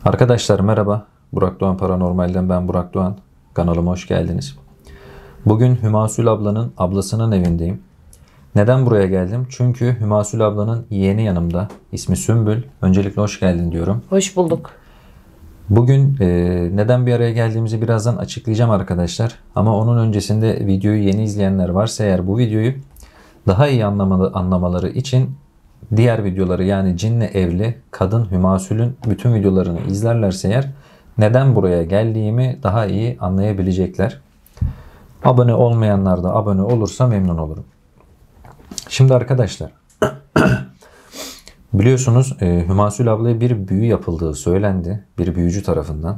Arkadaşlar merhaba. Burak Doğan Paranormal'den ben Burak Doğan. Kanalıma hoş geldiniz. Bugün Hümasül ablanın ablasının evindeyim. Neden buraya geldim? Çünkü Hümasül ablanın yeğeni yanımda. İsmi Sümbül. Öncelikle hoş geldin diyorum. Hoş bulduk. Bugün neden bir araya geldiğimizi birazdan açıklayacağım arkadaşlar. Ama onun öncesinde videoyu yeni izleyenler varsa eğer bu videoyu daha iyi anlamaları için diğer videoları yani cinle evli kadın Hümasül'ün bütün videolarını izlerlerse eğer neden buraya geldiğimi daha iyi anlayabilecekler. Abone olmayanlar da abone olursa memnun olurum. Şimdi arkadaşlar biliyorsunuz Hümasül ablaya bir büyü yapıldığı söylendi bir büyücü tarafından.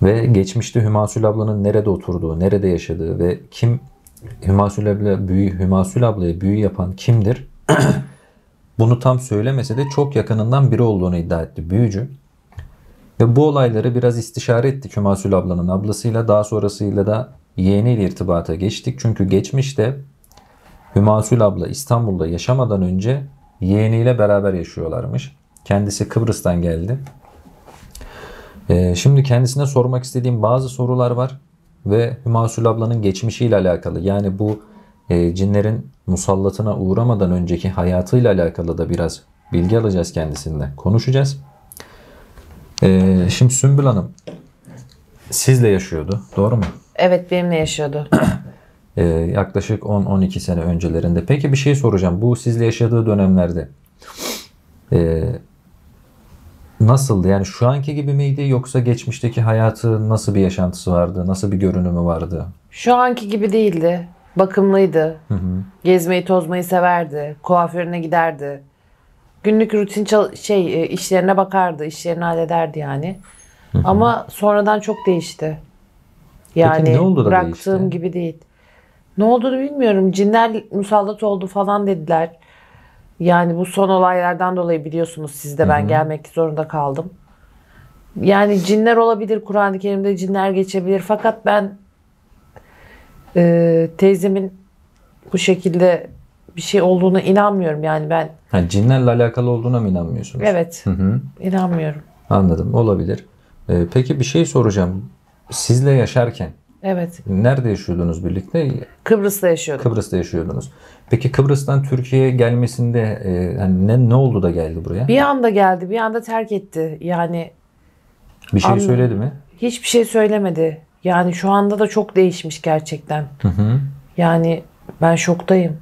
Ve geçmişte Hümasül ablanın nerede oturduğu, nerede yaşadığı ve kim Hümasül ablaya büyü yapan kimdir? Bunu tam söylemese de çok yakınından biri olduğunu iddia etti büyücü. Ve bu olayları biraz istişare ettik Hümasül ablanın ablasıyla. Daha sonrasıyla da yeğeniyle irtibata geçtik. Çünkü geçmişte Hümasül abla İstanbul'da yaşamadan önce yeğeniyle beraber yaşıyorlarmış. Kendisi Kıbrıs'tan geldi. Şimdi kendisine sormak istediğim bazı sorular var. Ve Hümasül ablanın geçmişiyle alakalı. Yani bu cinlerin musallatına uğramadan önceki hayatıyla alakalı da biraz bilgi alacağız kendisinden. Konuşacağız. Şimdi Sümbül Hanım sizle yaşıyordu. Doğru mu? Evet, benimle yaşıyordu. Yaklaşık 10-12 sene öncelerinde. Peki bir şey soracağım. Bu sizle yaşadığı dönemlerde nasıldı? Yani şu anki gibi miydi yoksa geçmişteki hayatı nasıl bir yaşantısı vardı? Nasıl bir görünümü vardı? Şu anki gibi değildi. Bakımlıydı. Hı hı. Gezmeyi tozmayı severdi. Kuaförüne giderdi. Günlük rutin işlerine bakardı. İşlerini hallederdi yani. Ama sonradan çok değişti. Yani ne oldu da bıraktığım değişti? gibi değil. Ne olduğunu bilmiyorum. Cinler musallat oldu falan dediler. Yani bu son olaylardan dolayı biliyorsunuz siz de ben gelmek zorunda kaldım. Yani cinler olabilir. Kur'an-ı Kerim'de cinler geçebilir. Fakat ben teyzemin bu şekilde bir şey olduğuna inanmıyorum. Yani ben Cinlerle alakalı olduğuna mı inanmıyorsunuz? evet Hı hı. inanmıyorum. Anladım. Olabilir. Peki bir şey soracağım. Sizle yaşarken Evet. nerede yaşıyordunuz birlikte? Kıbrıs'ta yaşıyordum. Kıbrıs'ta yaşıyordunuz. Peki Kıbrıs'tan Türkiye'ye gelmesinde hani ne oldu da geldi buraya? Bir anda geldi, bir anda terk etti. Yani Bir şey Anladım. söyledi mi? hiçbir şey söylemedi. Yani şu anda da çok değişmiş gerçekten. Hı hı. Yani ben şoktayım.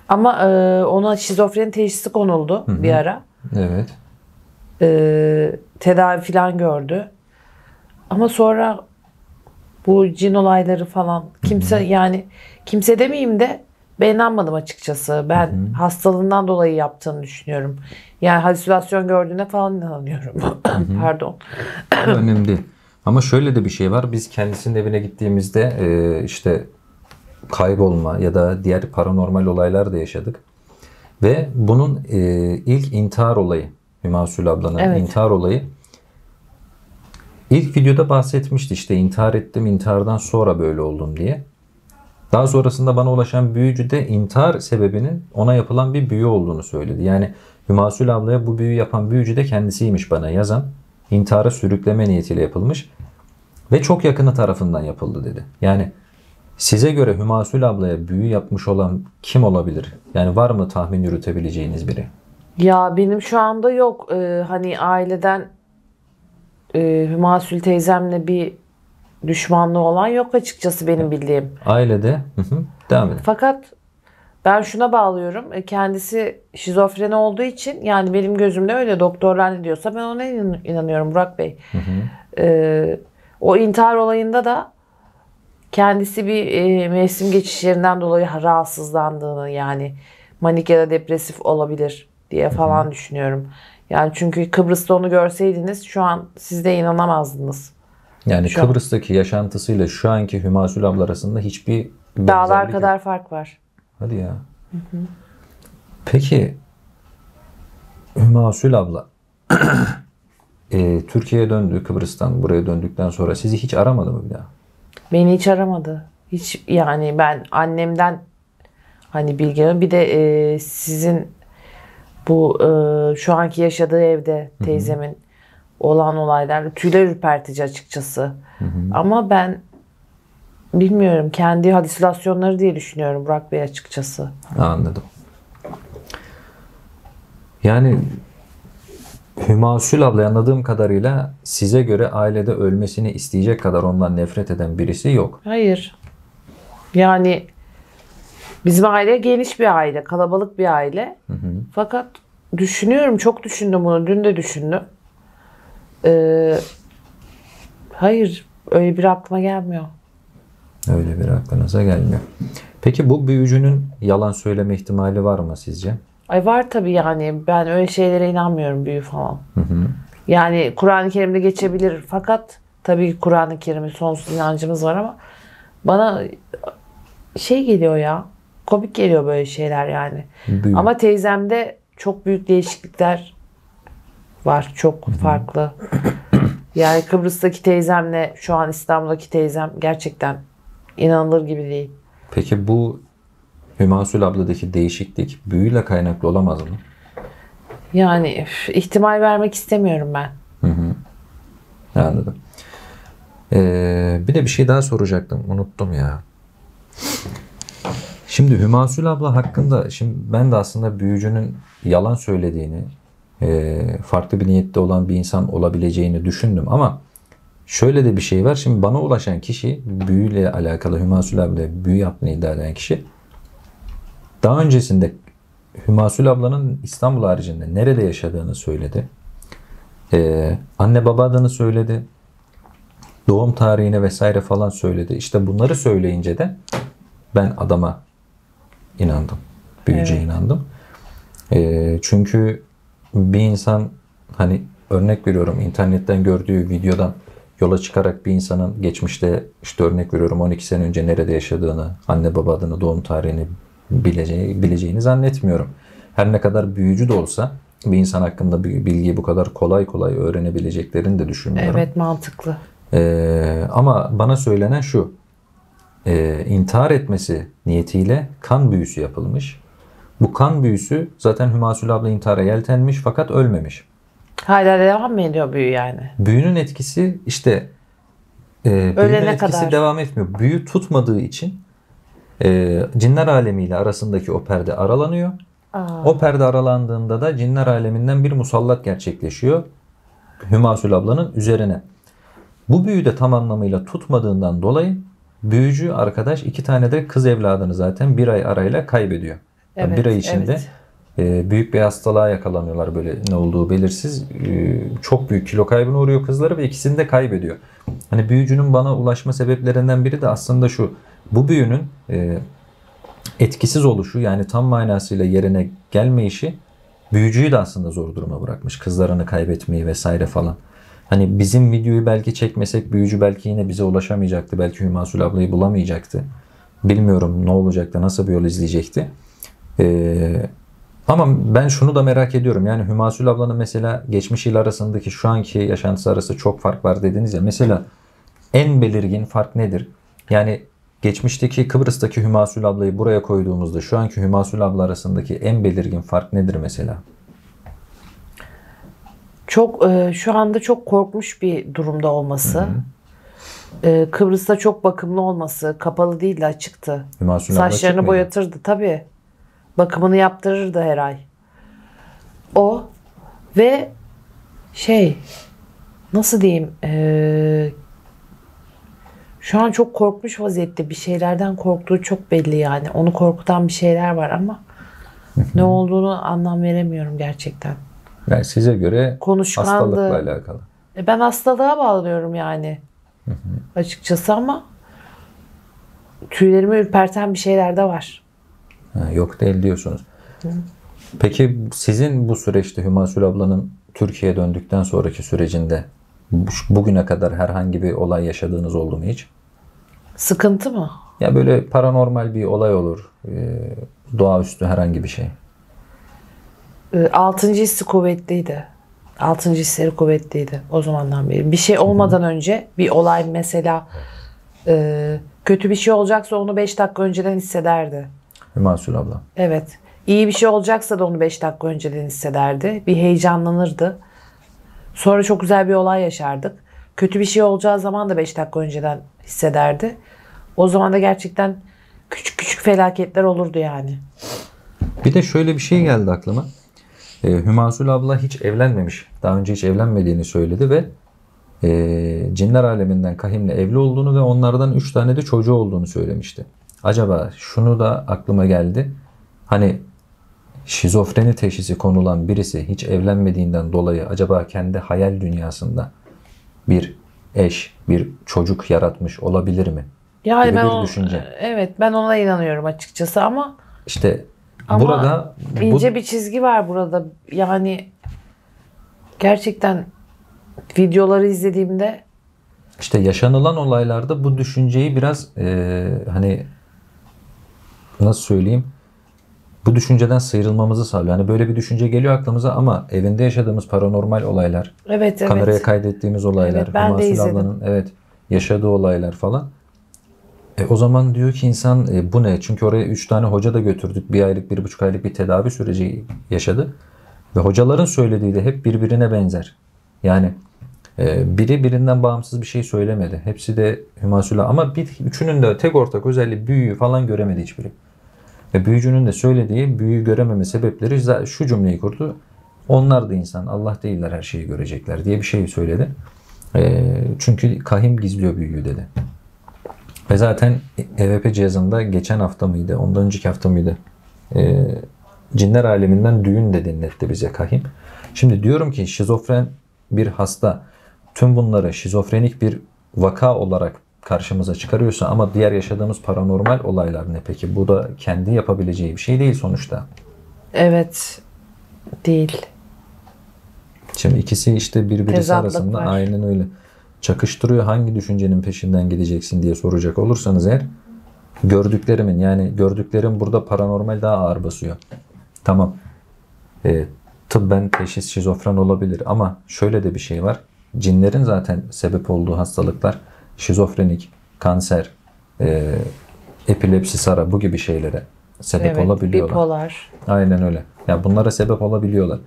Ama ona şizofreni teşhisi konuldu bir ara. Evet. Tedavi falan gördü. Ama sonra bu cin olayları falan kimse demeyeyim de ben inanmadım açıkçası. Ben hastalığından dolayı yaptığını düşünüyorum. Yani halüsinasyon gördüğüne falan inanıyorum. Pardon. Önemli değil. Ama şöyle de bir şey var. Biz kendisinin evine gittiğimizde işte kaybolma ya da diğer paranormal olaylar da yaşadık. Ve bunun ilk intihar olayı, Hümasül ablanın Evet. intihar olayı ilk videoda bahsetmişti işte intihar ettim, intihardan sonra böyle oldum diye. Daha sonrasında bana ulaşan büyücü de intihar sebebinin ona yapılan bir büyü olduğunu söyledi. Yani Hümasül ablaya bu büyü yapan büyücü de kendisiymiş bana yazan. İntihara sürükleme niyetiyle yapılmış ve çok yakını tarafından yapıldı dedi. Yani size göre Hümasül ablaya büyü yapmış olan kim olabilir? Yani var mı tahmin yürütebileceğiniz biri? Ya benim şu anda yok. Hani aileden Hümasül teyzemle bir düşmanlığı olan yok açıkçası benim bildiğim. Ailede devam edin. Fakat ben şuna bağlıyorum. Kendisi şizofreni olduğu için yani benim gözümde öyle doktorlar ne diyorsa ben ona inanıyorum Burak Bey. O intihar olayında da kendisi bir mevsim geçişlerinden dolayı rahatsızlandığını yani manik ya da depresif olabilir diye falan düşünüyorum. Yani çünkü Kıbrıs'ta onu görseydiniz şu an siz de inanamazdınız. Yani Şu an. Kıbrıs'taki yaşantısıyla şu anki Hümasül abla arasında hiçbir Dağlar benzerlik kadar yok. fark var. Hadi ya. Peki Hümasül abla Türkiye'ye döndü Kıbrıs'tan buraya döndükten sonra sizi hiç aramadı mı bir daha? Beni hiç aramadı. Hiç yani ben annemden hani bilgi alıyorum. Bir de sizin bu şu anki yaşadığı evde teyzemin olan olaylar tüyler ürpertici açıkçası. Ama ben bilmiyorum, kendi halüsinasyonları diye düşünüyorum Burak Bey açıkçası. Anladım. Yani Hümasül abla anladığım kadarıyla size göre ailede ölmesini isteyecek kadar ondan nefret eden birisi yok. Hayır. Yani bizim aile geniş bir aile, kalabalık bir aile. Fakat düşünüyorum, çok düşündüm bunu. Dün de düşündüm. Hayır, öyle bir aklıma gelmiyor. Öyle bir aklınıza gelmiyor. Peki bu büyücünün yalan söyleme ihtimali var mı sizce? Ay var tabii, yani ben öyle şeylere inanmıyorum, büyü falan. Yani Kur'an-ı Kerim'de geçebilir fakat tabii ki Kur'an-ı Kerim'in sonsuz inancımız var ama bana şey geliyor ya, komik geliyor böyle şeyler yani. Büyü. Ama teyzemde çok büyük değişiklikler var, çok farklı. Yani Kıbrıs'taki teyzemle şu an İstanbul'daki teyzem gerçekten inanılır gibi değil. Peki bu Hümasül abladaki değişiklik büyüyle kaynaklı olamaz mı? Yani ihtimal vermek istemiyorum ben. Anladım. Bir de bir şey daha soracaktım. Unuttum ya. Şimdi Hümasül abla hakkında, şimdi ben de aslında büyücünün yalan söylediğini, farklı bir niyette olan bir insan olabileceğini düşündüm ama şöyle de bir şey var. Şimdi bana ulaşan kişi, büyüyle alakalı Hümasül abla büyü yaptığını iddia eden kişi, daha öncesinde Hümasül ablanın İstanbul haricinde nerede yaşadığını söyledi. Anne baba adını söyledi. Doğum tarihini vesaire falan söyledi. İşte bunları söyleyince de ben adama inandım. Büyücüye inandım. Çünkü bir insan, hani örnek veriyorum, internetten gördüğü videodan yola çıkarak bir insanın geçmişte, işte örnek veriyorum 12 sene önce nerede yaşadığını, anne baba adını, doğum tarihini bileceğini zannetmiyorum. Her ne kadar büyücü de olsa bir insan hakkında bir bilgiyi bu kadar kolay kolay öğrenebileceklerini de düşünmüyorum. Evet, mantıklı. Ama bana söylenen şu: intihar etmesi niyetiyle kan büyüsü yapılmış. Bu kan büyüsü zaten Hümasül abla intihara yeltenmiş fakat ölmemiş. Hala devam mı ediyor büyü yani? Büyünün etkisi işte büyünün Ölene etkisi kadar. devam etmiyor. Büyü tutmadığı için cinler alemiyle arasındaki o perde aralanıyor. O perde aralandığında da cinler aleminden bir musallat gerçekleşiyor Hümasül ablanın üzerine. Bu büyü de tam anlamıyla tutmadığından dolayı büyücü arkadaş 2 tane de kız evladını zaten 1 ay arayla kaybediyor. Yani 1 ay içinde büyük bir hastalığa yakalanıyorlar, böyle ne olduğu belirsiz. Çok büyük kilo kaybına uğruyor kızları ve ikisini de kaybediyor. Hani büyücünün bana ulaşma sebeplerinden biri de aslında şu: bu büyünün etkisiz oluşu, yani tam manasıyla yerine gelmeyişi büyücüyü de aslında zor duruma bırakmış. Kızlarını kaybetmeyi vesaire falan. Hani bizim videoyu belki çekmesek büyücü belki yine bize ulaşamayacaktı. Belki Hümasül ablayı bulamayacaktı. Bilmiyorum ne olacaktı, nasıl bir yol izleyecekti. Ama ben şunu da merak ediyorum. Yani Hümasül ablanın mesela geçmişiyle arasındaki şu anki yaşantısı arasında çok fark var dediniz ya. Mesela en belirgin fark nedir? Yani geçmişteki Kıbrıs'taki Hümasül ablayı buraya koyduğumuzda şu anki Hümasül abla arasındaki en belirgin fark nedir mesela? Çok şu anda çok korkmuş bir durumda olması. Kıbrıs'ta çok bakımlı olması. Kapalı değil de açıktı. Hümasül abla açık Saçlarını mıydı? boyatırdı tabii. Bakımını yaptırırdı her ay. O ve nasıl diyeyim, şu an çok korkmuş vaziyette, bir şeylerden korktuğu çok belli yani. Onu korkutan bir şeyler var ama ne olduğunu anlam veremiyorum gerçekten. Yani size göre Konuşkandı. hastalıkla alakalı. Ben hastalığa bağlıyorum yani. Açıkçası ama tüylerimi ürperten bir şeyler de var. Yok değil diyorsunuz. Peki sizin bu süreçte Hümasül ablanın Türkiye'ye döndükten sonraki sürecinde bugüne kadar herhangi bir olay yaşadığınız oldu mu hiç? Sıkıntı mı? Ya böyle paranormal bir olay olur, doğaüstü herhangi bir şey. 6. hissi kuvvetliydi. 6. hisleri kuvvetliydi o zamandan beri. Bir şey olmadan önce bir olay mesela, kötü bir şey olacaksa onu 5 dakika önceden hissederdi. Hümasül abla. Evet. İyi bir şey olacaksa da onu 5 dakika önceden hissederdi. Bir heyecanlanırdı. Sonra çok güzel bir olay yaşardık. Kötü bir şey olacağı zaman da 5 dakika önceden hissederdi. O zaman da gerçekten küçük küçük felaketler olurdu yani. Bir de şöyle bir şey geldi aklıma. Hümasul abla hiç evlenmemiş. Daha önce hiç evlenmediğini söyledi ve cinler aleminden Kahim'le evli olduğunu ve onlardan 3 tane de çocuğu olduğunu söylemişti. Acaba şunu da aklıma geldi. Hani şizofreni teşhisi konulan birisi hiç evlenmediğinden dolayı acaba kendi hayal dünyasında bir eş, bir çocuk yaratmış olabilir mi? Yani Gibi ben bir düşünce. evet, ben ona inanıyorum açıkçası ama İşte ama burada ince bir çizgi var burada. Yani gerçekten videoları izlediğimde işte yaşanılan olaylarda bu düşünceyi biraz hani nasıl söyleyeyim, bu düşünceden sıyrılmamızı sağlıyor. Hani böyle bir düşünce geliyor aklımıza ama evinde yaşadığımız paranormal olaylar, evet kameraya kaydettiğimiz olaylar, Evet, ben de Hümasul izledim. ablanın yaşadığı olaylar falan. O zaman diyor ki insan bu ne? Çünkü oraya 3 tane hoca da götürdük. 1 aylık, 1,5 aylık bir tedavi süreci yaşadı. Ve hocaların söylediği de hep birbirine benzer. Yani biri birinden bağımsız bir şey söylemedi. Hepsi de Hümasula ama üçünün de tek ortak özelliği büyüyü falan göremedi hiçbiri. Ve büyücünün de söylediği büyüyü görememe sebepleri şu cümleyi kurdu. Onlar da insan, Allah değiller, her şeyi görecekler diye bir şey söyledi. Çünkü Kahim gizliyor büyüyü dedi. Ve zaten EVP cihazında geçen hafta mıydı, ondan önceki hafta mıydı? Cinler aleminden düğün de dinletti bize Kahim. Şimdi diyorum ki şizofren bir hasta tüm bunları şizofrenik bir vaka olarak karşımıza çıkarıyorsa ama diğer yaşadığımız paranormal olaylar ne peki? Bu da kendi yapabileceği bir şey değil sonuçta. evet değil. Şimdi ikisi işte birbirisi Tezatlık arasında var. aynen öyle çakıştırıyor. Hangi düşüncenin peşinden gideceksin diye soracak olursanız eğer, gördüklerimin, yani gördüklerim burada paranormal daha ağır basıyor. Tamam. Tıbben teşhis şizofren olabilir ama şöyle de bir şey var. Cinlerin zaten sebep olduğu hastalıklar şizofrenik, kanser, epilepsi, SARA bu gibi şeylere sebep Evet, olabiliyorlar. bipolar. Aynen öyle. Ya bunlara sebep olabiliyorlar.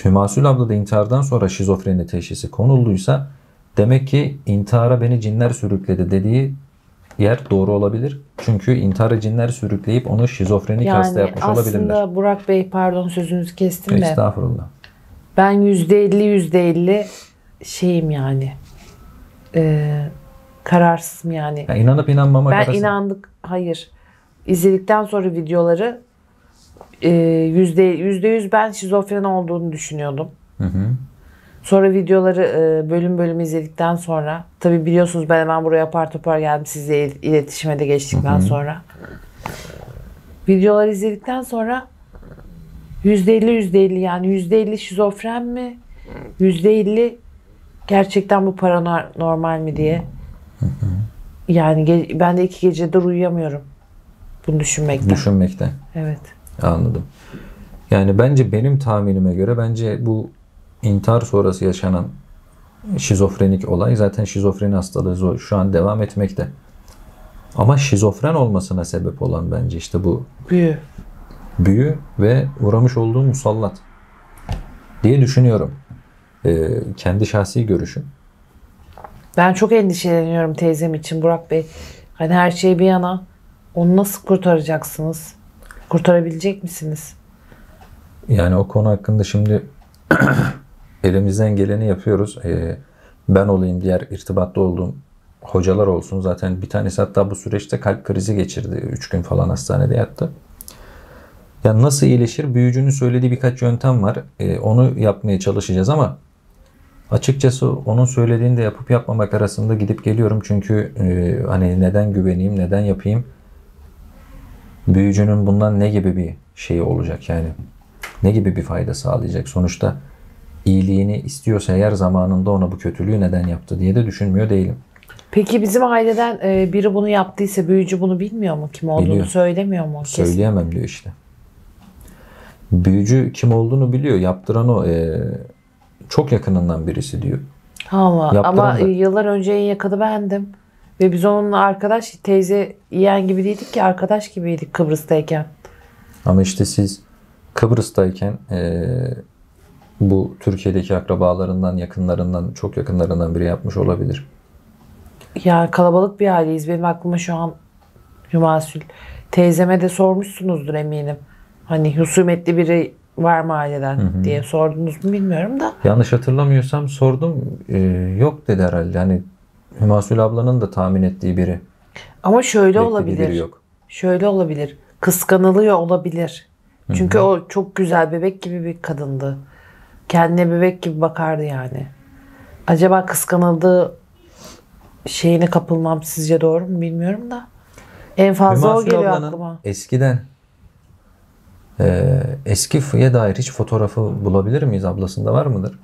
Hümasul abla da intihardan sonra şizofreni teşhisi konulduysa demek ki intihara beni cinler sürükledi dediği yer doğru olabilir. Çünkü intihara cinler sürükleyip onu şizofrenik hasta Yani yapmış olabilirler. aslında Burak Bey, pardon sözünüzü kestim de, Estağfurullah. ben %50 şeyim yani. Kararsızım yani. Ya inanıp inanmamak Ben arasında. inandık. Hayır. İzledikten sonra videoları %100 ben şizofren olduğunu düşünüyordum. Hı hı. Sonra videoları bölüm bölüm izledikten sonra, tabi biliyorsunuz ben hemen buraya apar topar geldim sizle iletişime de geçtikten sonra. Videoları izledikten sonra %50 yani %50 şizofren mi? %50 gerçekten bu paranormal mi diye. Yani ben de 2 gecedir uyuyamıyorum bunu düşünmekten. Düşünmekten. Evet. Anladım. Yani bence benim tahminime göre bence bu intihar sonrası yaşanan şizofrenik olay zaten şizofreni hastalığı şu an devam etmekte. Ama şizofren olmasına sebep olan bence işte bu büyü ve uğramış olduğu musallat diye düşünüyorum. Kendi şahsi görüşüm. Ben çok endişeleniyorum teyzem için Burak Bey. Hani her şey bir yana, onu nasıl kurtaracaksınız? Kurtarabilecek misiniz? Yani o konu hakkında şimdi elimizden geleni yapıyoruz. Ben olayım, diğer irtibatta olduğum hocalar olsun. Zaten bir tanesi hatta bu süreçte kalp krizi geçirdi. 3 gün falan hastanede yattı. Yani nasıl iyileşir? Büyücünün söylediği birkaç yöntem var. Onu yapmaya çalışacağız ama açıkçası onun söylediğini de yapıp yapmamak arasında gidip geliyorum. Çünkü hani neden güveneyim, neden yapayım? Büyücünün bundan ne gibi bir şeyi olacak yani? Ne gibi bir fayda sağlayacak? Sonuçta iyiliğini istiyorsa eğer zamanında ona bu kötülüğü neden yaptı diye de düşünmüyor değilim. Peki bizim aileden biri bunu yaptıysa büyücü bunu bilmiyor mu? Kim olduğunu Biliyor. söylemiyor mu? Kesin. Söyleyemem diyor işte. Büyücü kim olduğunu biliyor. Yaptıran o çok yakınından birisi diyor. Allah. Yaptıran Ama da- yıllar önce en yakını bendim. Ve biz onunla arkadaş, teyze yeğen gibi değildik ki, arkadaş gibiydik Kıbrıs'tayken. Ama işte siz Kıbrıs'tayken bu Türkiye'deki akrabalarından, yakınlarından, çok yakınlarından biri yapmış olabilir. Yani kalabalık bir aileyiz. Benim aklıma şu an Hümasül. Teyzeme de sormuşsunuzdur eminim. Hani husumetli biri var mı aileden diye sordunuz mu bilmiyorum da. Yanlış hatırlamıyorsam sordum. Yok dedi herhalde. Yani Hümasül ablanın da tahmin ettiği biri. Ama şöyle beklediği olabilir. biri yok. Şöyle olabilir. Kıskanılıyor olabilir. Çünkü o çok güzel, bebek gibi bir kadındı. Kendine bebek gibi bakardı yani. Acaba kıskanıldığı şeyine kapılmam sizce doğru mu bilmiyorum da. En fazla o Hümasül geliyor ablanın aklıma. eskiden eskiye dair hiç fotoğrafı bulabilir miyiz? Ablasında var mıdır?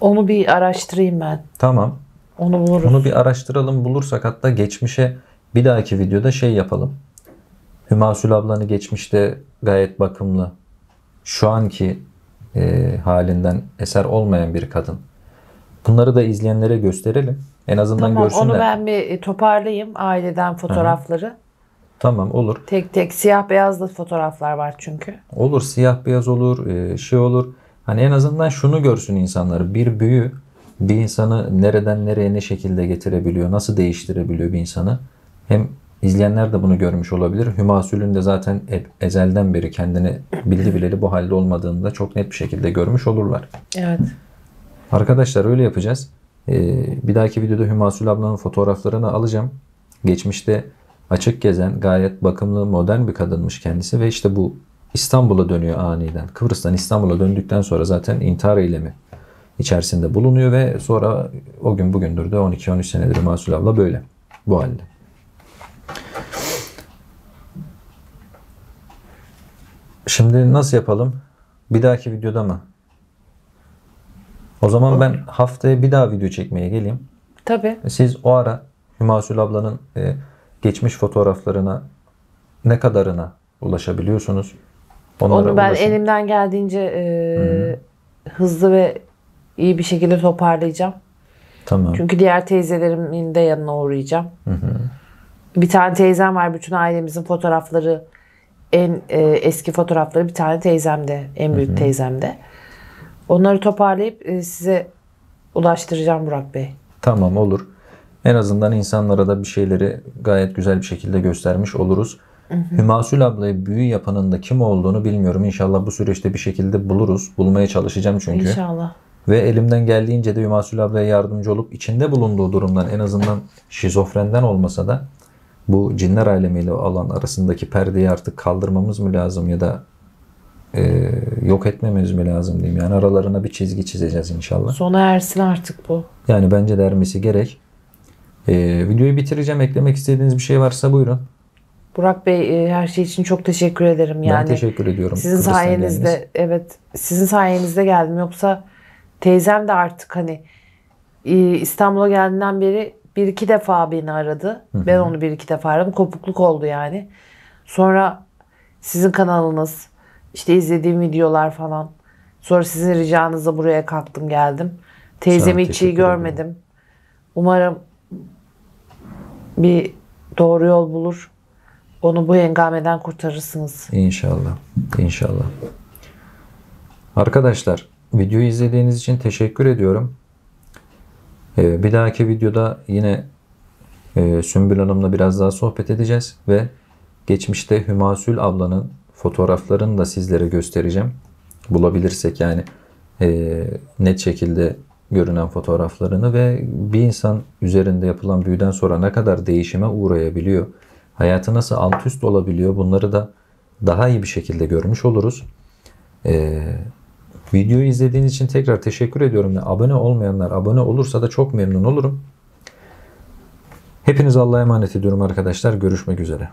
Onu bir araştırayım ben. Tamam. Onu buluruz. Bunu bir araştıralım, bulursak hatta geçmişe bir dahaki videoda şey yapalım. Hümasül ablanı geçmişte gayet bakımlı, şu anki halinden eser olmayan bir kadın. Bunları da izleyenlere gösterelim. En azından Tamam, görsünler. onu ben bir toparlayayım aileden fotoğrafları. Tamam, olur. Tek tek siyah beyazlı fotoğraflar var çünkü. Olur, siyah beyaz olur, şey olur. Hani en azından şunu görsün insanlar. Bir büyü bir insanı nereden nereye ne şekilde getirebiliyor, nasıl değiştirebiliyor bir insanı. Hem izleyenler de bunu görmüş olabilir. Hümasül'ün de zaten ezelden beri kendini bildi bileli bu halde olmadığını da çok net bir şekilde görmüş olurlar. Evet. Arkadaşlar öyle yapacağız. Bir dahaki videoda Hümasül ablanın fotoğraflarını alacağım. Geçmişte açık gezen, gayet bakımlı, modern bir kadınmış kendisi ve işte bu İstanbul'a dönüyor aniden. Kıbrıs'tan İstanbul'a döndükten sonra zaten intihar eylemi içerisinde bulunuyor ve sonra o gün bugündür de 12-13 senedir Hümasül abla böyle. Bu halde. Şimdi nasıl yapalım? Bir dahaki videoda mı? O zaman ben haftaya bir daha video çekmeye geleyim. Tabii. Siz o ara Hümasül ablanın geçmiş fotoğraflarına ne kadarına ulaşabiliyorsunuz? Onlara Onu ben ulaşın. elimden geldiğince hızlı ve iyi bir şekilde toparlayacağım. Tamam. Çünkü diğer teyzelerimin de yanına uğrayacağım. Bir tane teyzem var. Bütün ailemizin fotoğrafları, en eski fotoğrafları bir tane teyzemde. En büyük teyzemde. Onları toparlayıp size ulaştıracağım Burak Bey. Tamam, olur. En azından insanlara da bir şeyleri gayet güzel bir şekilde göstermiş oluruz. Hümasül ablayı büyü yapanın da kim olduğunu bilmiyorum. İnşallah bu süreçte bir şekilde buluruz. Bulmaya çalışacağım çünkü. İnşallah. Ve elimden geldiğince de Hümasül ablaya yardımcı olup içinde bulunduğu durumdan en azından şizofrenden olmasa da bu cinler alemiyle olan arasındaki perdeyi artık kaldırmamız mı lazım ya da yok etmemiz mi lazım diyeyim. Yani aralarına bir çizgi çizeceğiz inşallah. Sona ersin artık bu. Yani bence de ermesi gerek. Videoyu bitireceğim. Eklemek istediğiniz bir şey varsa buyurun. Burak Bey her şey için çok teşekkür ederim. Yani Ben teşekkür ediyorum. sizin Kıbrıs'tan sayenizde geldiniz. evet, sizin sayenizde geldim. Yoksa teyzem de artık hani İstanbul'a geldiğinden beri bir iki defa beni aradı. Ben onu bir iki defa aradım. Kopukluk oldu yani. Sonra sizin kanalınız, işte izlediğim videolar falan. Sonra sizin ricanızla buraya kalktım geldim. Teyzemi hiç iyi teşekkür görmedim. Umarım bir doğru yol bulur. Onu bu hengameden kurtarırsınız. İnşallah. İnşallah. Arkadaşlar videoyu izlediğiniz için teşekkür ediyorum. Bir dahaki videoda yine Sümbül Hanım'la biraz daha sohbet edeceğiz ve geçmişte Hümasül ablanın fotoğraflarını da sizlere göstereceğim. Bulabilirsek yani net şekilde görünen fotoğraflarını ve bir insan üzerinde yapılan büyüden sonra ne kadar değişime uğrayabiliyor, hayatı nasıl alt üst olabiliyor, bunları da daha iyi bir şekilde görmüş oluruz. Videoyu izlediğiniz için tekrar teşekkür ediyorum. Abone olmayanlar abone olursa da çok memnun olurum. Hepinizi Allah'a emanet ediyorum arkadaşlar. Görüşmek üzere.